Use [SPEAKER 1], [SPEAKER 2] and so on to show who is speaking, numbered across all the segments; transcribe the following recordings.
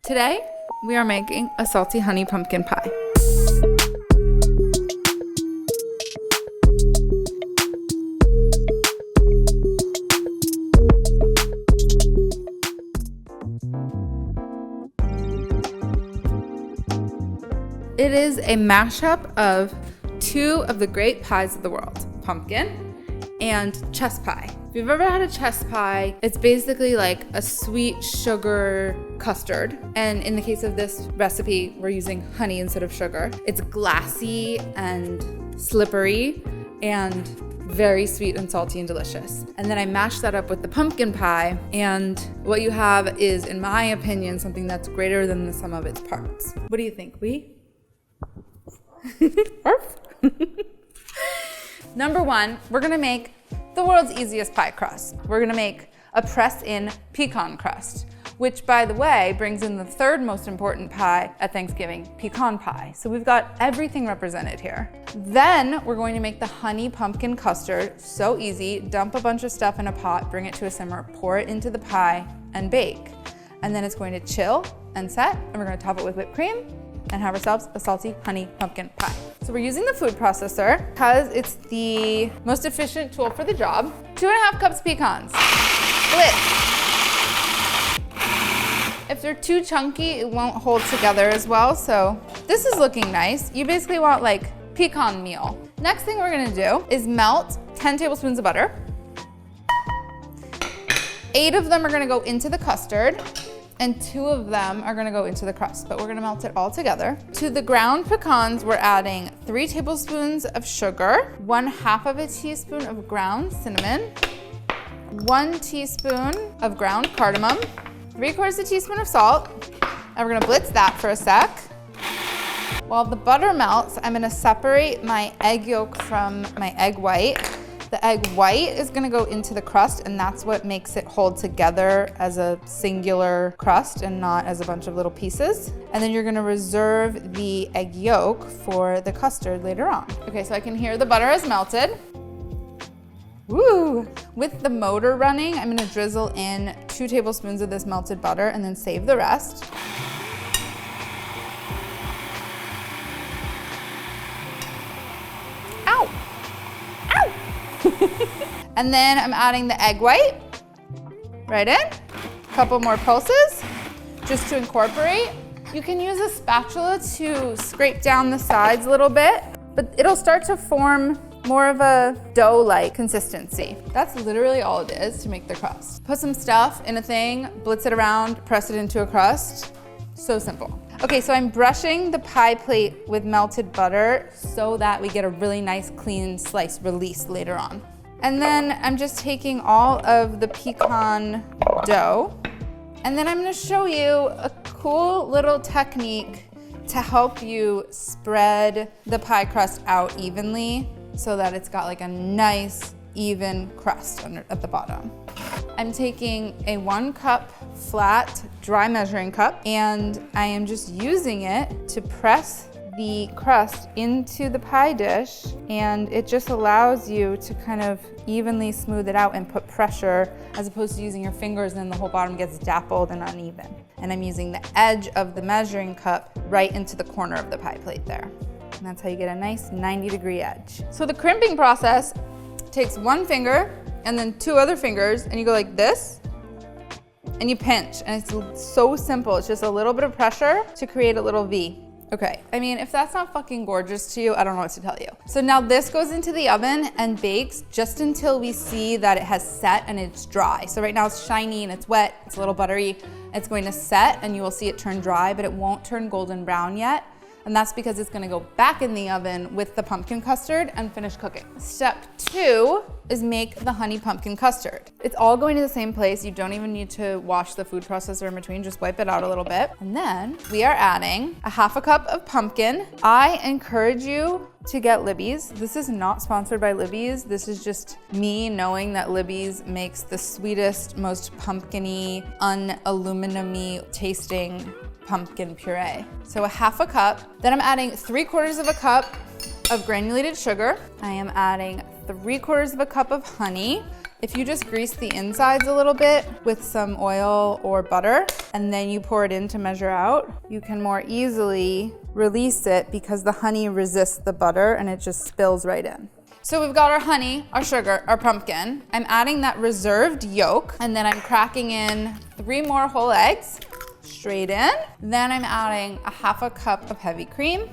[SPEAKER 1] Today, we are making a salty honey pumpkin pie. It is a mashup of two of the great pies of the world, pumpkin and chess pie. If you've ever had a chess pie, it's basically like a sweet sugar custard. And in the case of this recipe, we're using honey instead of sugar. It's glassy and slippery and very sweet and salty and delicious. And then I mash that up with the pumpkin pie, and what you have is, in my opinion, something that's greater than the sum of its parts. What do you think, Number one, we're gonna make the world's easiest pie crust. We're gonna make a press-in pecan crust, which, by the way, brings in the third most important pie at Thanksgiving, pecan pie. So we've got everything represented here. Then we're going to make the honey pumpkin custard. So easy. Dump a bunch of stuff in a pot, bring it to a simmer, pour it into the pie, and bake. And then it's going to chill and set, and we're gonna top it with whipped cream and have ourselves a salty honey pumpkin pie. So we're using the food processor because it's the most efficient tool for the job. 2.5 cups pecans. Split. If they're too chunky, it won't hold together as well. So this is looking nice. You basically want like pecan meal. Next thing we're gonna do is melt 10 tablespoons of butter. 8 of them are gonna go into the custard, and 2 of them are gonna go into the crust, but we're gonna melt it all together. To the ground pecans, we're adding 3 tablespoons of sugar, 1/2 teaspoon of ground cinnamon, 1 teaspoon of ground cardamom, 3/4 teaspoon of salt, and we're gonna blitz that for a sec. While the butter melts, I'm gonna separate my egg yolk from my egg white. The egg white is gonna go into the crust, and that's what makes it hold together as a singular crust and not as a bunch of little pieces. And then you're gonna reserve the egg yolk for the custard later on. Okay, so I can hear the butter has melted. Woo! With the motor running, I'm gonna drizzle in 2 tablespoons of this melted butter and then save the rest. Ow! Ow! And then I'm adding the egg white right in. A couple more pulses just to incorporate. You can use a spatula to scrape down the sides a little bit, but it'll start to form more of a dough-like consistency. That's literally all it is to make the crust. Put some stuff in a thing, blitz it around, press it into a crust. So simple. Okay, so I'm brushing the pie plate with melted butter so that we get a really nice clean slice release later on. And then I'm just taking all of the pecan dough, and then I'm gonna show you a cool little technique to help you spread the pie crust out evenly so that it's got like a nice even crust at the bottom. I'm taking a 1 cup flat dry measuring cup, and I am just using it to press the crust into the pie dish, and it just allows you to kind of evenly smooth it out and put pressure, as opposed to using your fingers and then the whole bottom gets dappled and uneven. And I'm using the edge of the measuring cup right into the corner of the pie plate there. And that's how you get a nice 90-degree edge. So the crimping process takes 1 finger and then 2 other fingers, and you go like this, and you pinch, and it's so simple. It's just a little bit of pressure to create a little V. Okay, I mean, if that's not fucking gorgeous to you, I don't know what to tell you. So now this goes into the oven and bakes just until we see that it has set and it's dry. So right now it's shiny and it's wet, it's a little buttery. It's going to set and you will see it turn dry, but it won't turn golden brown yet. And that's because it's gonna go back in the oven with the pumpkin custard and finish cooking. Step 2 is make the honey pumpkin custard. It's all going to the same place. You don't even need to wash the food processor in between, just wipe it out a little bit. And then we are adding 1/2 cup of pumpkin. I encourage you to get Libby's. This is not sponsored by Libby's. This is just me knowing that Libby's makes the sweetest, most pumpkin-y, un-aluminum-y tasting pumpkin puree. So 1/2 cup. Then I'm adding 3/4 cup of granulated sugar. I am adding 3/4 cup of honey. If you just grease the insides a little bit with some oil or butter, and then you pour it in to measure out, you can more easily release it because the honey resists the butter and it just spills right in. So we've got our honey, our sugar, our pumpkin. I'm adding that reserved yolk, and then I'm cracking in 3 more whole eggs straight in. Then I'm adding a 1/2 cup of heavy cream,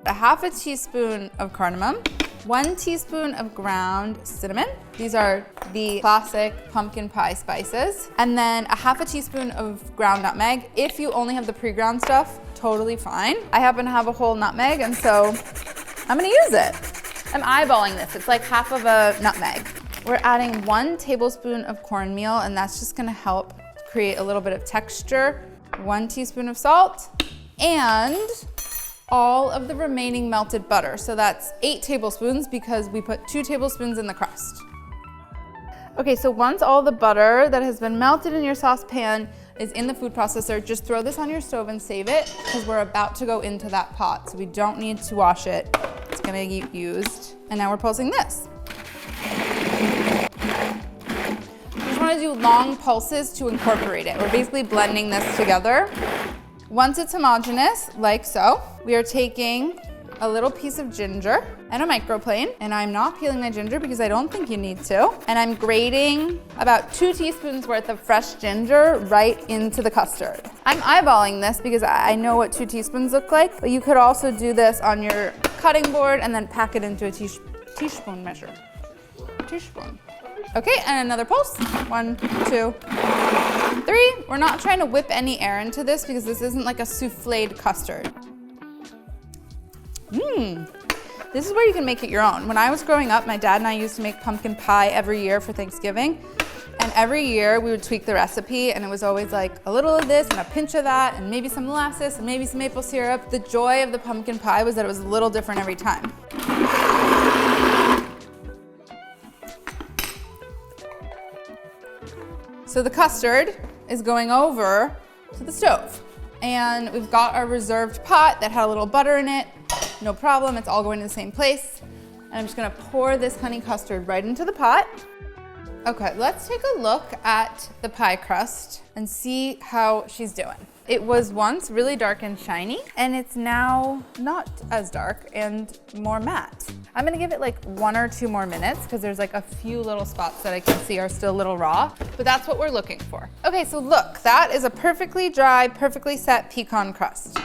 [SPEAKER 1] a 1/2 teaspoon of cardamom, 1 teaspoon of ground cinnamon. These are the classic pumpkin pie spices. And then a 1/2 teaspoon of ground nutmeg. If you only have the pre-ground stuff, totally fine. I happen to have a whole nutmeg, and so I'm gonna use it. I'm eyeballing this. It's like 1/2 of a nutmeg. We're adding 1 tablespoon of cornmeal, and that's just gonna help create a little bit of texture. 1 teaspoon of salt, and all of the remaining melted butter. So that's 8 tablespoons because we put 2 tablespoons in the crust. Okay, so once all the butter that has been melted in your saucepan is in the food processor, just throw this on your stove and save it because we're about to go into that pot. So we don't need to wash it. It's gonna get used. And now we're pulsing this. We just wanna do long pulses to incorporate it. We're basically blending this together. Once it's homogeneous, like so, we are taking a little piece of ginger and a microplane, and I'm not peeling my ginger because I don't think you need to. And I'm grating about 2 teaspoons worth of fresh ginger right into the custard. I'm eyeballing this because I know what 2 teaspoons look like, but you could also do this on your cutting board and then pack it into a teaspoon measure. Teaspoon. Okay, and another pulse. 1, 2, 3. We're not trying to whip any air into this because this isn't like a souffled custard. This is where you can make it your own. When I was growing up, my dad and I used to make pumpkin pie every year for Thanksgiving. And every year we would tweak the recipe, and it was always like a little of this and a pinch of that and maybe some molasses and maybe some maple syrup. The joy of the pumpkin pie was that it was a little different every time. So the custard is going over to the stove. And we've got our reserved pot that had a little butter in it. No problem, it's all going to the same place. And I'm just gonna pour this honey custard right into the pot. Okay, let's take a look at the pie crust and see how she's doing. It was once really dark and shiny, and it's now not as dark and more matte. I'm gonna give it like 1 or 2 more minutes because there's like a few little spots that I can see are still a little raw, but that's what we're looking for. Okay, so look, that is a perfectly dry, perfectly set pecan crust.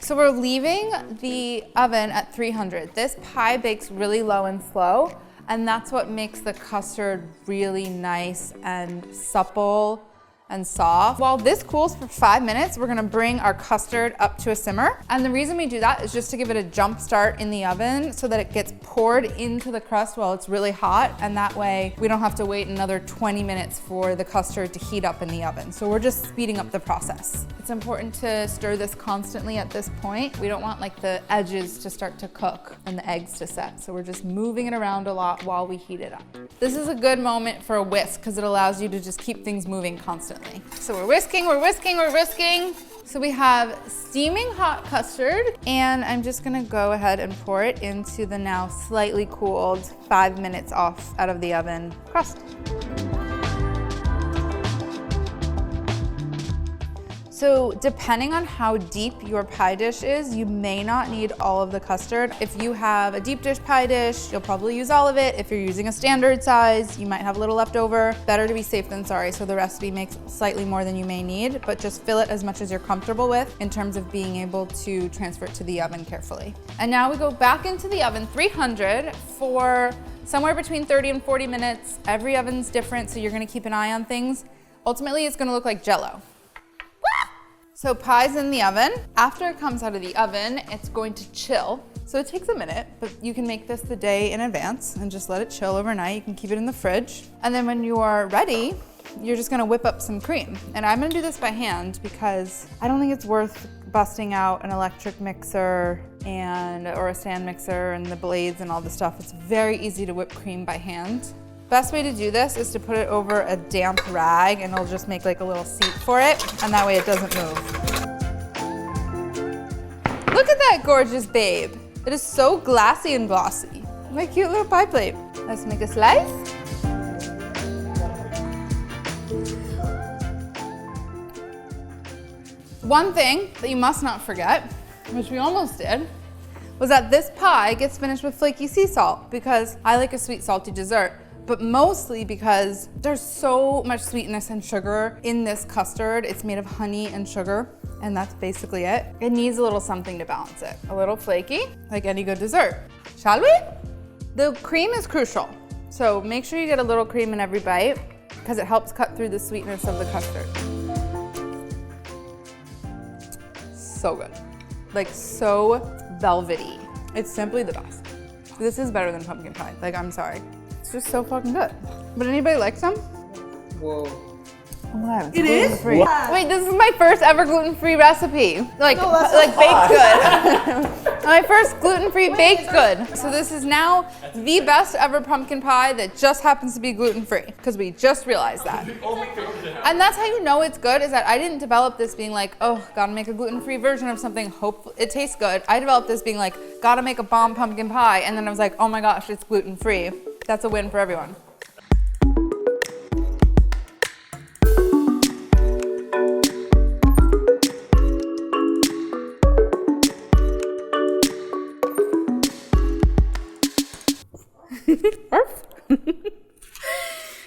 [SPEAKER 1] So we're leaving the oven at 300. This pie bakes really low and slow, and that's what makes the custard really nice and supple and soft. While this cools for 5 minutes, we're gonna bring our custard up to a simmer. And the reason we do that is just to give it a jump start in the oven so that it gets poured into the crust while it's really hot. And that way we don't have to wait another 20 minutes for the custard to heat up in the oven. So we're just speeding up the process. It's important to stir this constantly at this point. We don't want like the edges to start to cook and the eggs to set. So we're just moving it around a lot while we heat it up. This is a good moment for a whisk because it allows you to just keep things moving constantly. So we're whisking, we're whisking, we're whisking. So we have steaming hot custard, and I'm just gonna go ahead and pour it into the now slightly cooled 5 minutes off out of the oven crust. So depending on how deep your pie dish is, you may not need all of the custard. If you have a deep dish pie dish, you'll probably use all of it. If you're using a standard size, you might have a little left over. Better to be safe than sorry, so the recipe makes slightly more than you may need, but just fill it as much as you're comfortable with in terms of being able to transfer it to the oven carefully. And now we go back into the oven, 300, for somewhere between 30 and 40 minutes. Every oven's different, so you're gonna keep an eye on things. Ultimately, it's gonna look like Jell-O. So pie's in the oven. After it comes out of the oven, it's going to chill. So it takes a minute, but you can make this the day in advance and just let it chill overnight. You can keep it in the fridge. And then when you are ready, you're just gonna whip up some cream. And I'm gonna do this by hand because I don't think it's worth busting out an electric mixer or a stand mixer and the blades and all the stuff. It's very easy to whip cream by hand. Best way to do this is to put it over a damp rag, and it'll just make like a little seat for it, and that way it doesn't move. Look at that gorgeous babe. It is so glassy and glossy. My cute little pie plate. Let's make a slice. One thing that you must not forget, which we almost did, was that this pie gets finished with flaky sea salt because I like a sweet salty dessert, but mostly because there's so much sweetness and sugar in this custard. It's made of honey and sugar, and that's basically it. It needs a little something to balance it. A little flaky, like any good dessert. Shall we? The cream is crucial, so make sure you get a little cream in every bite because it helps cut through the sweetness of the custard. So good. Like so velvety. It's simply the best. This is better than pumpkin pie. Like, I'm sorry. It's just so fucking good. But anybody like some?
[SPEAKER 2] Whoa.
[SPEAKER 1] Oh my God,
[SPEAKER 2] It is?
[SPEAKER 1] gluten-free. Wait, this is my first ever gluten-free recipe. Like baked good. My first gluten-free baked good. So this is now the best ever pumpkin pie that just happens to be gluten-free because we just realized that. And that's how you know it's good, is that I didn't develop this being like, oh, gotta make a gluten-free version of something, hope it tastes good. I developed this being like, gotta make a bomb pumpkin pie, and then I was like, oh my gosh, it's gluten-free. That's a win for everyone. Arf.